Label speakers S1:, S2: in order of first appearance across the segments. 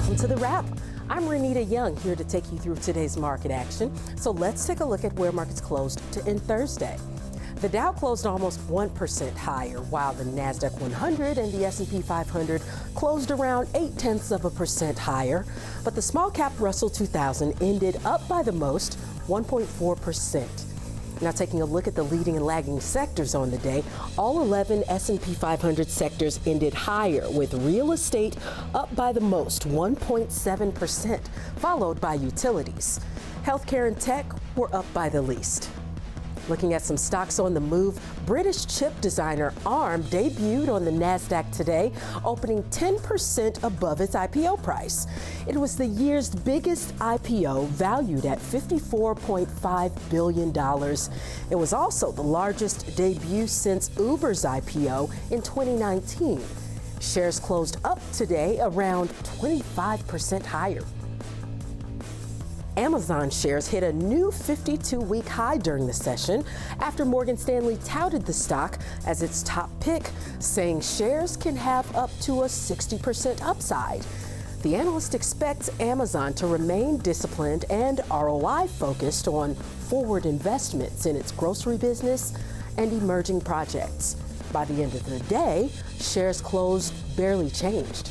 S1: Welcome to The Wrap. I'm Renita Young, here to take you through today's market action. So let's take a look at where markets closed to end Thursday. The Dow closed almost 1% higher, while the NASDAQ 100 and the S&P 500 closed around 0.8% higher. But the small cap Russell 2000 ended up by the most, 1.4%. Now taking a look at the leading and lagging sectors on the day, all 11 S&P 500 sectors ended higher, with real estate up by the most, 1.7%, followed by utilities. Healthcare and tech were up by the least. Looking at some stocks on the move, British chip designer ARM debuted on the NASDAQ today, opening 10% above its IPO price. It was the year's biggest IPO, valued at $54.5 billion. It was also the largest debut since Uber's IPO in 2019. Shares closed up today around 25% higher. Amazon shares hit a new 52-week high during the session after Morgan Stanley touted the stock as its top pick, saying shares can have up to a 60% upside. The analyst expects Amazon to remain disciplined and ROI focused on forward investments in its grocery business and emerging projects. By the end of the day, shares closed barely changed.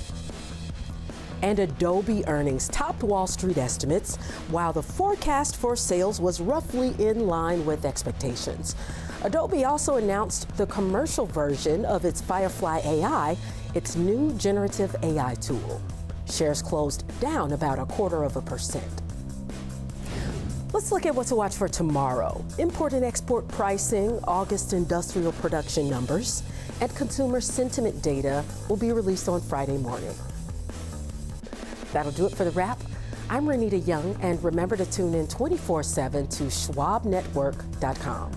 S1: And Adobe earnings topped Wall Street estimates, while the forecast for sales was roughly in line with expectations. Adobe also announced the commercial version of its Firefly AI, its new generative AI tool. Shares closed down about 0.25%. Let's look at what to watch for tomorrow. Import and export pricing, August industrial production numbers, and consumer sentiment data will be released on Friday morning. That'll do it for The Wrap. I'm Renita Young, and remember to tune in 24/7 to schwabnetwork.com.